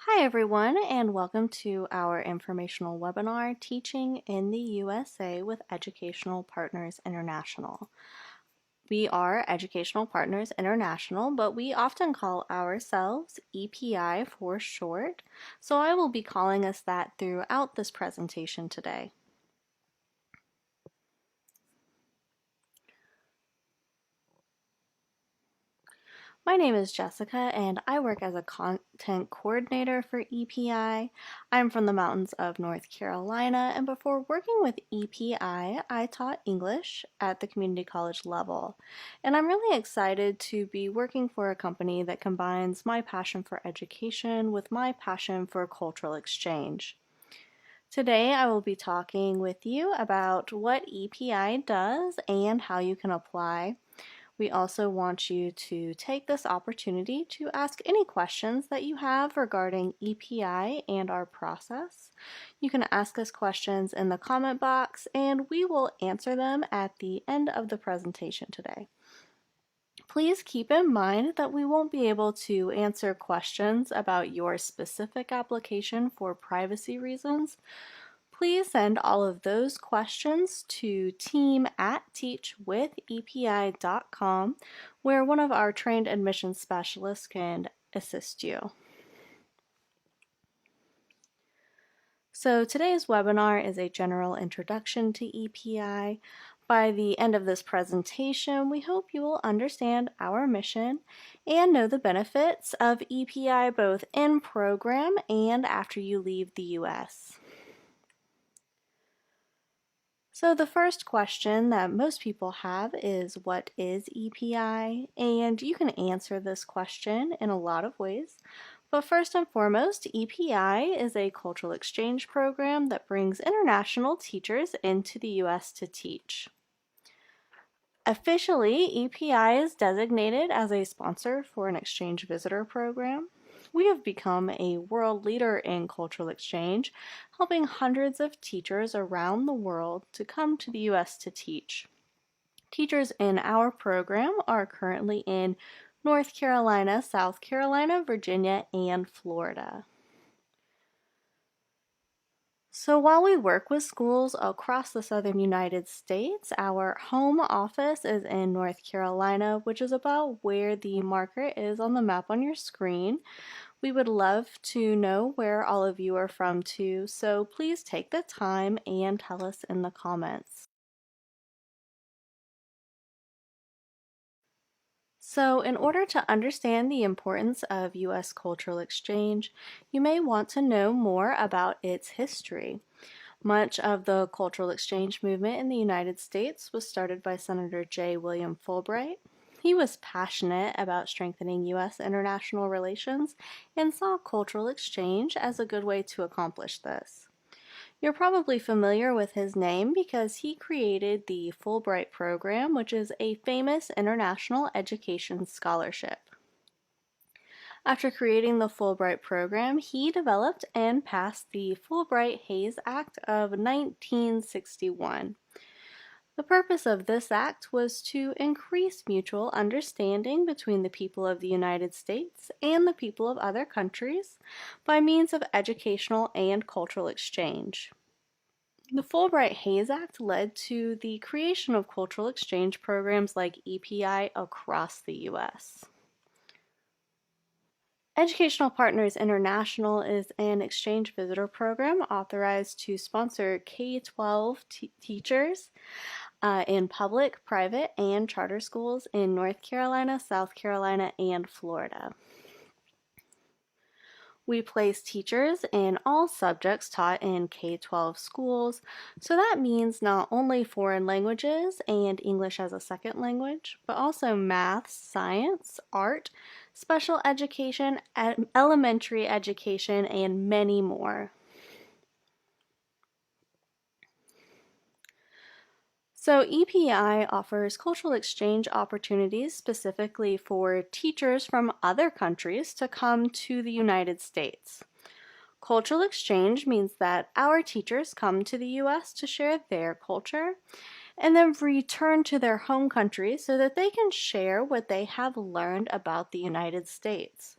Hi everyone, and welcome to our informational webinar, Teaching in the USA with Educational Partners International. We are Educational Partners International, but we often call ourselves EPI for short, so I will be calling us that throughout this presentation today. My name is Jessica and I work as a content coordinator for EPI. I'm from the mountains of North Carolina, and before working with EPI, I taught English at the community college level. And I'm really excited to be working for a company that combines my passion for education with my passion for cultural exchange. Today I will be talking with you about what EPI does and how you can apply. We also want you to take this opportunity to ask any questions that you have regarding EPI and our process. You can ask us questions in the comment box and we will answer them at the end of the presentation today. Please keep in mind that we won't be able to answer questions about your specific application for privacy reasons. Please send all of those questions to team@teachwithepi.com, where one of our trained admissions specialists can assist you. So today's webinar is a general introduction to EPI. By the end of this presentation, we hope you will understand our mission and know the benefits of EPI both in program and after you leave the U.S. So the first question that most people have is, what is EPI? And you can answer this question in a lot of ways. But first and foremost, EPI is a cultural exchange program that brings international teachers into the U.S. to teach. Officially, EPI is designated as a sponsor for an exchange visitor program. We have become a world leader in cultural exchange, helping hundreds of teachers around the world to come to the U.S. to teach. Teachers in our program are currently in North Carolina, South Carolina, Virginia, and Florida. So while we work with schools across the southern United States, our home office is in North Carolina, which is about where the marker is on the map on your screen. We would love to know where all of you are from too, so please take the time and tell us in the comments. So in order to understand the importance of U.S. cultural exchange, you may want to know more about its history. Much of the cultural exchange movement in the United States was started by Senator J. William Fulbright. He was passionate about strengthening U.S. international relations and saw cultural exchange as a good way to accomplish this. You're probably familiar with his name because he created the Fulbright Program, which is a famous international education scholarship. After creating the Fulbright Program, he developed and passed the Fulbright-Hays Act of 1961. The purpose of this act was to increase mutual understanding between the people of the United States and the people of other countries by means of educational and cultural exchange. The Fulbright-Hays Act led to the creation of cultural exchange programs like EPI across the U.S. Educational Partners International is an exchange visitor program authorized to sponsor K-12 teachers in public, private, and charter schools in North Carolina, South Carolina, and Florida. We place teachers in all subjects taught in K-12 schools, so that means not only foreign languages and English as a second language, but also math, science, art, special education, elementary education, and many more. So EPI offers cultural exchange opportunities specifically for teachers from other countries to come to the United States. Cultural exchange means that our teachers come to the U.S. to share their culture and then return to their home country so that they can share what they have learned about the United States.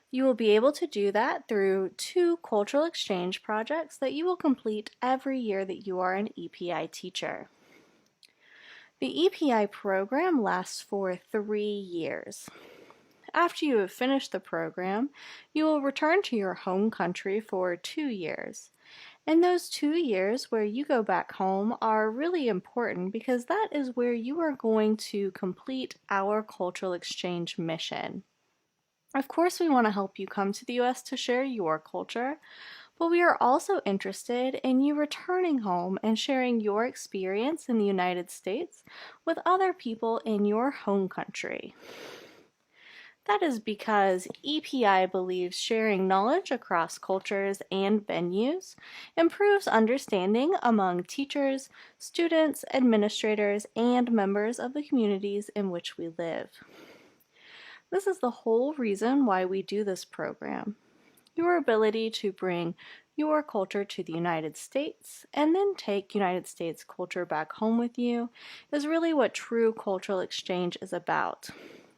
You will be able to do that through 2 cultural exchange projects that you will complete every year that you are an EPI teacher. The EPI program lasts for 3 years. After you have finished the program, you will return to your home country for 2 years. And those 2 years where you go back home are really important because that is where you are going to complete our cultural exchange mission. Of course, we want to help you come to the US to share your culture, but we are also interested in you returning home and sharing your experience in the United States with other people in your home country. That is because EPI believes sharing knowledge across cultures and venues improves understanding among teachers, students, administrators, and members of the communities in which we live. This is the whole reason why we do this program. Your ability to bring your culture to the United States and then take United States culture back home with you is really what true cultural exchange is about.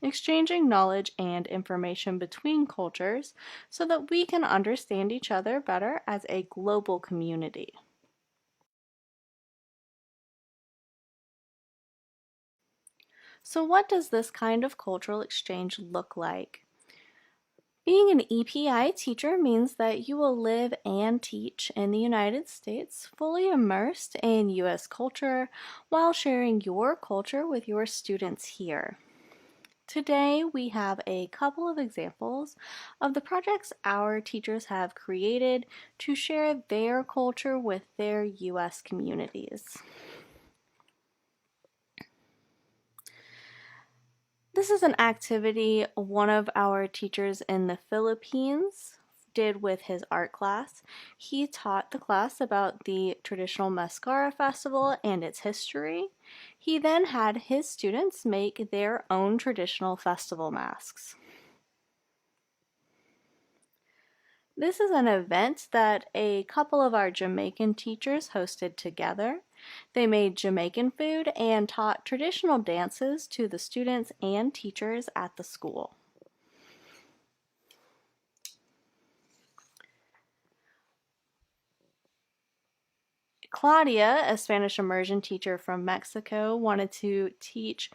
Exchanging knowledge and information between cultures so that we can understand each other better as a global community. So what does this kind of cultural exchange look like? Being an EPI teacher means that you will live and teach in the United States, fully immersed in U.S. culture while sharing your culture with your students here. Today, we have a couple of examples of the projects our teachers have created to share their culture with their U.S. communities. This is an activity one of our teachers in the Philippines did with his art class. He taught the class about the traditional Mascara festival and its history. He then had his students make their own traditional festival masks. This is an event that a couple of our Jamaican teachers hosted together. They made Jamaican food and taught traditional dances to the students and teachers at the school. Claudia, a Spanish immersion teacher from Mexico, wanted to teach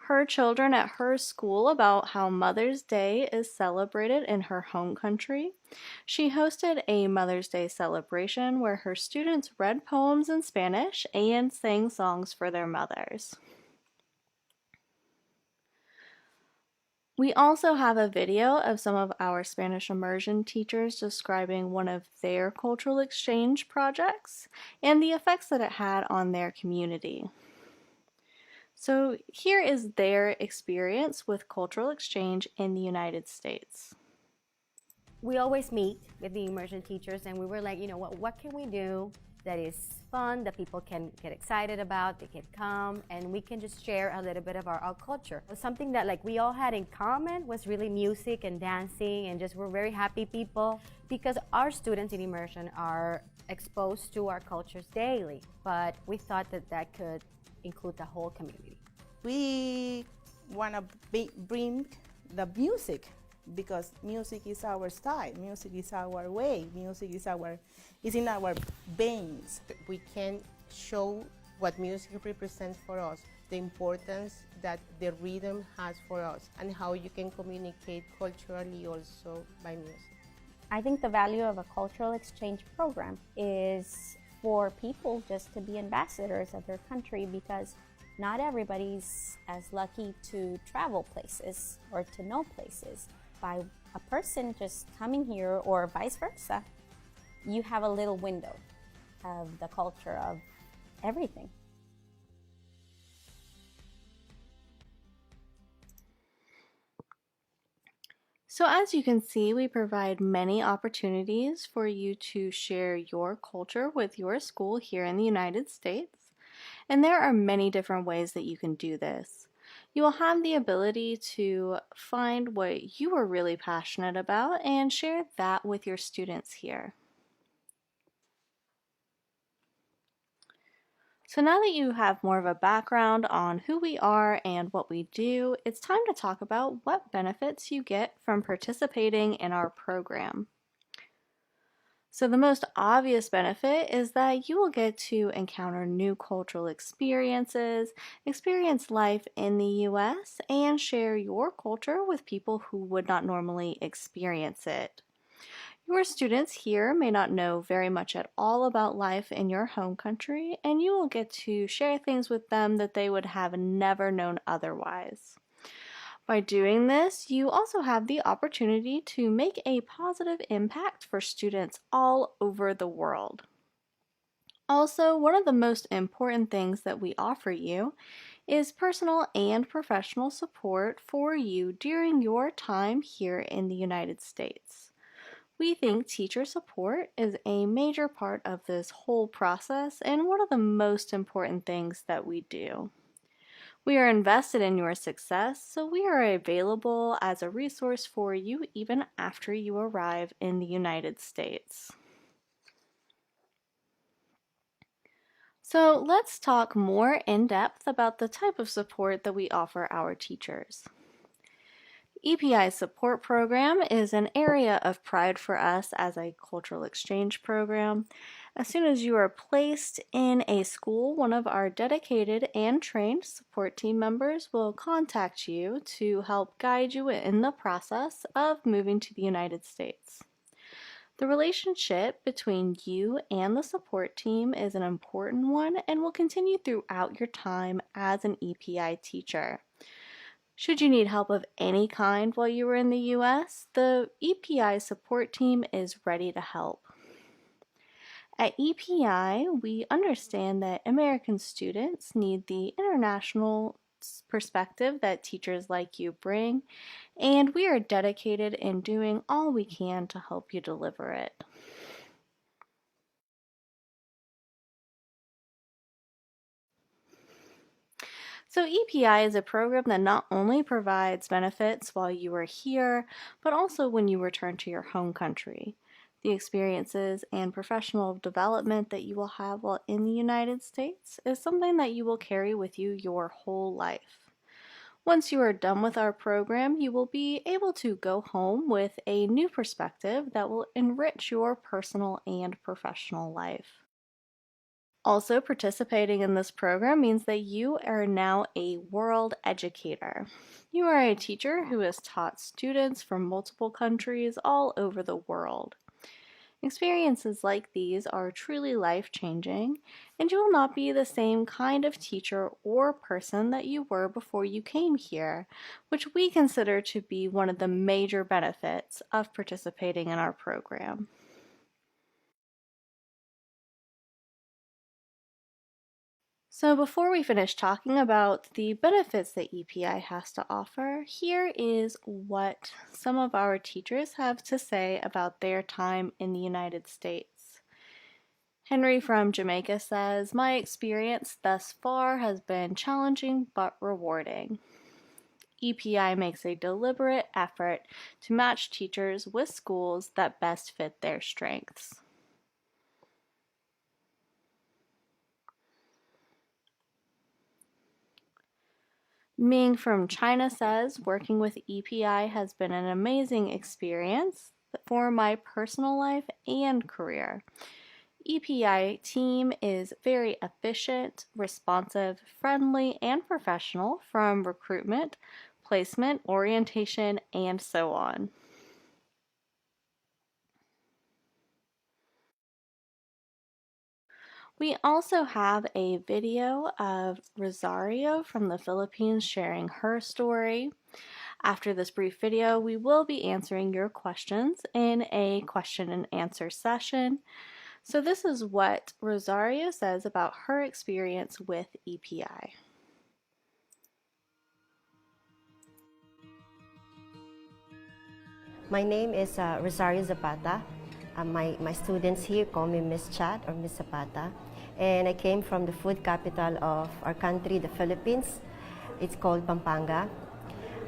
her children at her school about how Mother's Day is celebrated in her home country. She hosted a Mother's Day celebration where her students read poems in Spanish and sang songs for their mothers. We also have a video of some of our Spanish immersion teachers describing one of their cultural exchange projects and the effects that it had on their community. So here is their experience with cultural exchange in the United States. We always meet with the immersion teachers and we were like, what can we do that is fun, that people can get excited about, they can come, and we can just share a little bit of our culture. Something that we all had in common was really music and dancing, and just we're very happy people because our students in immersion are exposed to our cultures daily, but we thought that that could include the whole community. We want to bring the music because music is our style, music is our way, music is in our veins. We can show what music represents for us, the importance that the rhythm has for us, and how you can communicate culturally also by music. I think the value of a cultural exchange program is for people just to be ambassadors of their country, because not everybody's as lucky to travel places or to know places. By a person just coming here or vice versa, you have a little window of the culture of everything. So as you can see, we provide many opportunities for you to share your culture with your school here in the United States. And there are many different ways that you can do this. You will have the ability to find what you are really passionate about and share that with your students here. So now that you have more of a background on who we are and what we do, it's time to talk about what benefits you get from participating in our program. So the most obvious benefit is that you will get to encounter new cultural experiences, experience life in the US, and share your culture with people who would not normally experience it. Your students here may not know very much at all about life in your home country, and you will get to share things with them that they would have never known otherwise. By doing this, you also have the opportunity to make a positive impact for students all over the world. Also, one of the most important things that we offer you is personal and professional support for you during your time here in the United States. We think teacher support is a major part of this whole process and one of the most important things that we do. We are invested in your success, so we are available as a resource for you even after you arrive in the United States. So let's talk more in depth about the type of support that we offer our teachers. EPI's support program is an area of pride for us as a cultural exchange program. As soon as you are placed in a school, one of our dedicated and trained support team members will contact you to help guide you in the process of moving to the United States. The relationship between you and the support team is an important one and will continue throughout your time as an EPI teacher. Should you need help of any kind while you are in the U.S., the EPI support team is ready to help. At EPI, we understand that American students need the international perspective that teachers like you bring, and we are dedicated in doing all we can to help you deliver it. So EPI is a program that not only provides benefits while you are here, but also when you return to your home country. The experiences and professional development that you will have while in the United States is something that you will carry with you your whole life. Once you are done with our program, you will be able to go home with a new perspective that will enrich your personal and professional life. Also, participating in this program means that you are now a world educator. You are a teacher who has taught students from multiple countries all over the world. Experiences like these are truly life-changing, and you will not be the same kind of teacher or person that you were before you came here, which we consider to be one of the major benefits of participating in our program. So before we finish talking about the benefits that EPI has to offer, here is what some of our teachers have to say about their time in the United States. Henry from Jamaica says, "My experience thus far has been challenging but rewarding. EPI makes a deliberate effort to match teachers with schools that best fit their strengths." Ming from China says, "Working with EPI has been an amazing experience for my personal life and career. EPI team is very efficient, responsive, friendly, and professional from recruitment, placement, orientation, and so on." We also have a video of Rosario from the Philippines sharing her story. After this brief video, we will be answering your questions in a question and answer session. So this is what Rosario says about her experience with EPI. My name is Rosario Zapata. My students here call me Miss Chat or Miss Zapata. And I came from the food capital of our country, the Philippines. It's called Pampanga.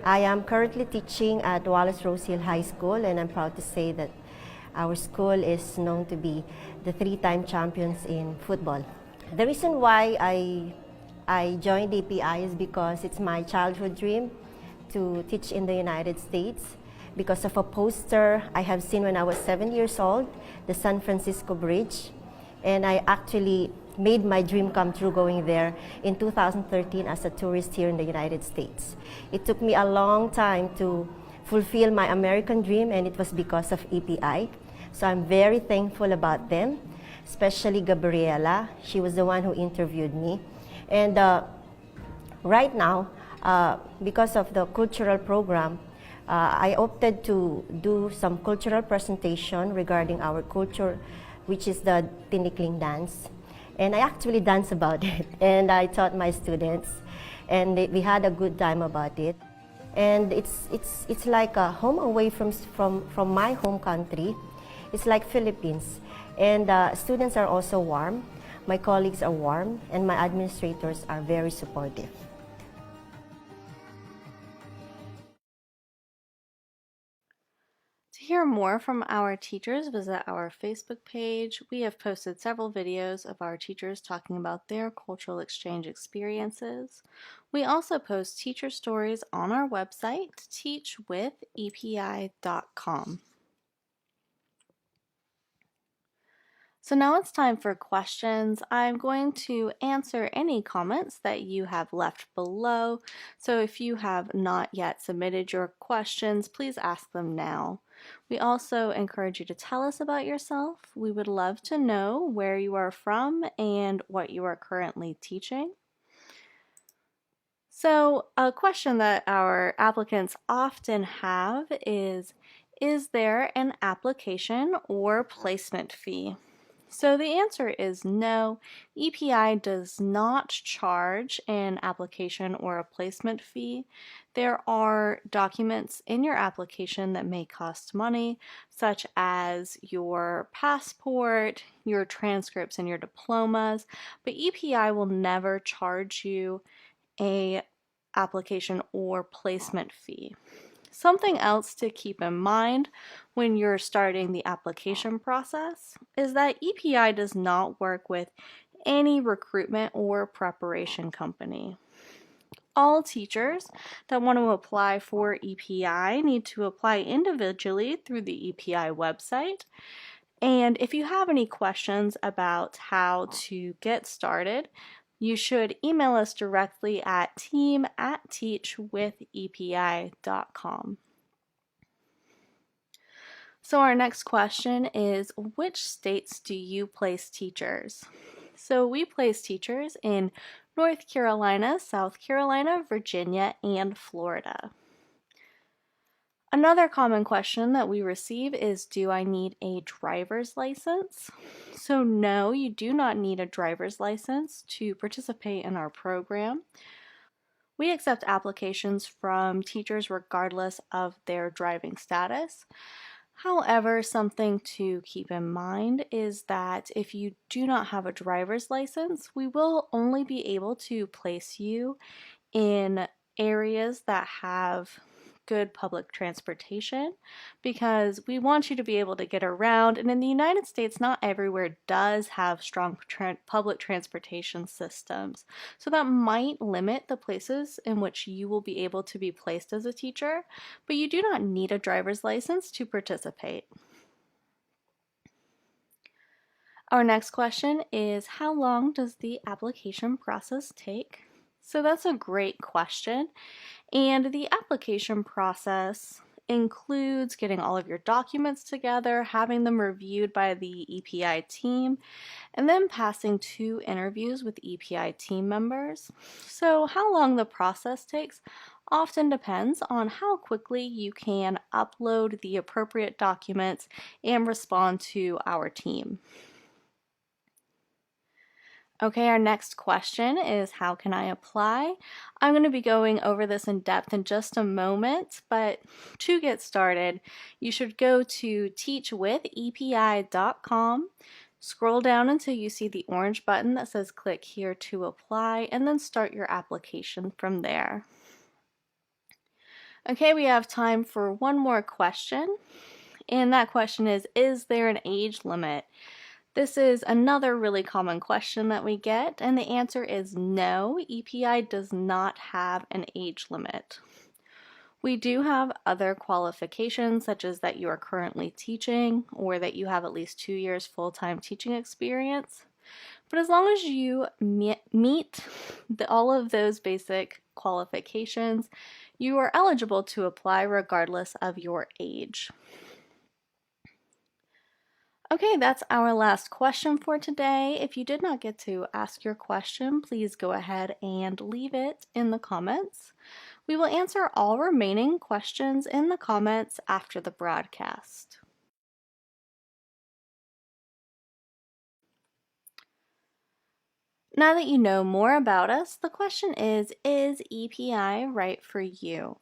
I am currently teaching at Wallace Rose Hill High School, and I'm proud to say that our school is known to be the 3-time champions in football. The reason why I joined EPI is because it's my childhood dream to teach in the United States because of a poster I have seen when I was 7 years old, the San Francisco Bridge. And I actually made my dream come true going there in 2013 as a tourist here in the United States. It took me a long time to fulfill my American dream, and it was because of EPI. So I'm very thankful about them, especially Gabriela. She was the one who interviewed me. And right now, because of the cultural program, I opted to do some cultural presentation regarding our culture, which is the tinikling dance. And I actually dance about it, and I taught my students, and we had a good time about it. And it's like a home away from my home country. It's like Philippines. And students are also warm. My colleagues are warm, and my administrators are very supportive. To hear more from our teachers, visit our Facebook page. We have posted several videos of our teachers talking about their cultural exchange experiences. We also post teacher stories on our website, teachwithepi.com. So now it's time for questions. I'm going to answer any comments that you have left below. So if you have not yet submitted your questions, please ask them now. We also encourage you to tell us about yourself. We would love to know where you are from and what you are currently teaching. So a question that our applicants often have is there an application or placement fee? So the answer is no. EPI does not charge an application or a placement fee. There are documents in your application that may cost money, such as your passport, your transcripts, and your diplomas, but EPI will never charge you a application or placement fee. Something else to keep in mind when you're starting the application process is that EPI does not work with any recruitment or preparation company. All teachers that want to apply for EPI need to apply individually through the EPI website. And if you have any questions about how to get started, you should email us directly at team@teachwithepi.com. So our next question is, which states do you place teachers? So we place teachers in North Carolina, South Carolina, Virginia, and Florida. Another common question that we receive is, do I need a driver's license? So no, you do not need a driver's license to participate in our program. We accept applications from teachers regardless of their driving status. However, something to keep in mind is that if you do not have a driver's license, we will only be able to place you in areas that have good public transportation because we want you to be able to get around, and in the United States not everywhere does have strong public transportation systems, so that might limit the places in which you will be able to be placed as a teacher, but you do not need a driver's license to participate. Our next question is, how long does the application process take? So that's a great question. And the application process includes getting all of your documents together, having them reviewed by the EPI team, and then passing 2 interviews with EPI team members. So how long the process takes often depends on how quickly you can upload the appropriate documents and respond to our team. Okay, our next question is, how can I apply? I'm going to be going over this in depth in just a moment, but to get started, you should go to teachwithepi.com, scroll down until you see the orange button that says click here to apply, and then start your application from there. Okay, we have time for one more question, and that question is there an age limit This is another really common question that we get, and the answer is no, EPI does not have an age limit. We do have other qualifications, such as that you are currently teaching or that you have at least 2 years full-time teaching experience. But as long as you meet all of those basic qualifications, you are eligible to apply regardless of your age. Okay, that's our last question for today. If you did not get to ask your question, please go ahead and leave it in the comments. We will answer all remaining questions in the comments after the broadcast. Now that you know more about us, the question is EPI right for you?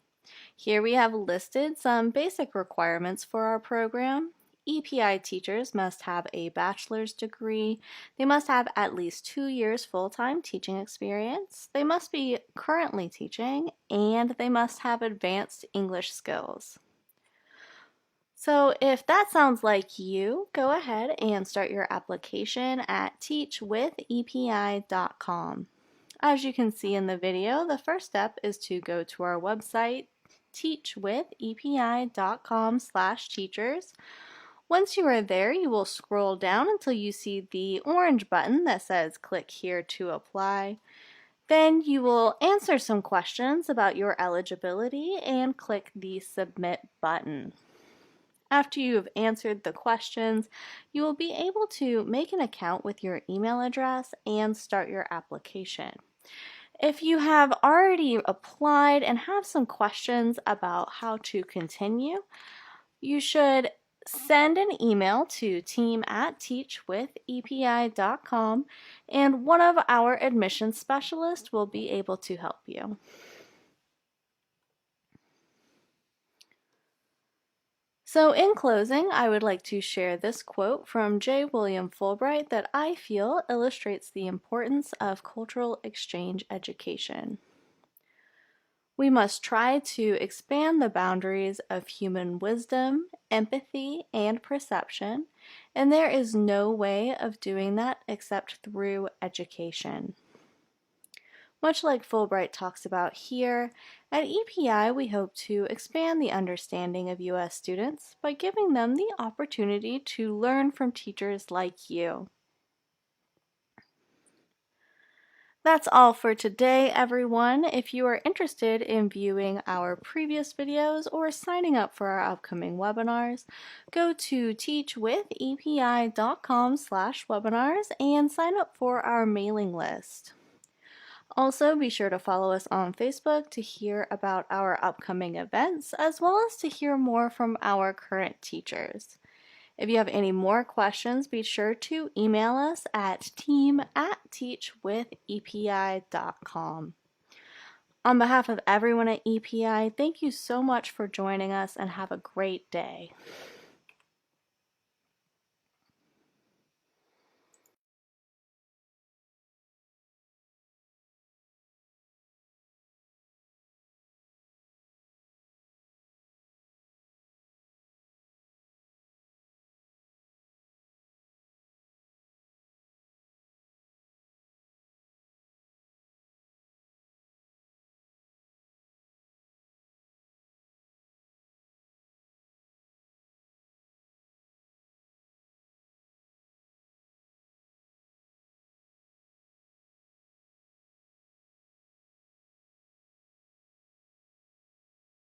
Here we have listed some basic requirements for our program. EPI teachers must have a bachelor's degree, they must have at least 2 years full-time teaching experience, they must be currently teaching, and they must have advanced English skills. So if that sounds like you, go ahead and start your application at teachwithepi.com. As you can see in the video, the first step is to go to our website, teachwithepi.com/teachers. Once you are there, you will scroll down until you see the orange button that says click here to apply. Then you will answer some questions about your eligibility and click the submit button. After you have answered the questions, you will be able to make an account with your email address and start your application. If you have already applied and have some questions about how to continue, you should send an email to team@teachwithepi.com and one of our admissions specialists will be able to help you. So in closing, I would like to share this quote from J. William Fulbright that I feel illustrates the importance of cultural exchange education. We must try to expand the boundaries of human wisdom, empathy, and perception, and there is no way of doing that except through education. Much like Fulbright talks about here, at EPI we hope to expand the understanding of U.S. students by giving them the opportunity to learn from teachers like you. That's all for today, everyone. If you are interested in viewing our previous videos or signing up for our upcoming webinars, go to teachwithepi.com/webinars and sign up for our mailing list. Also, be sure to follow us on Facebook to hear about our upcoming events, as well as to hear more from our current teachers. If you have any more questions, be sure to email us at team@teachwithepi.com. On behalf of everyone at EPI, thank you so much for joining us and have a great day.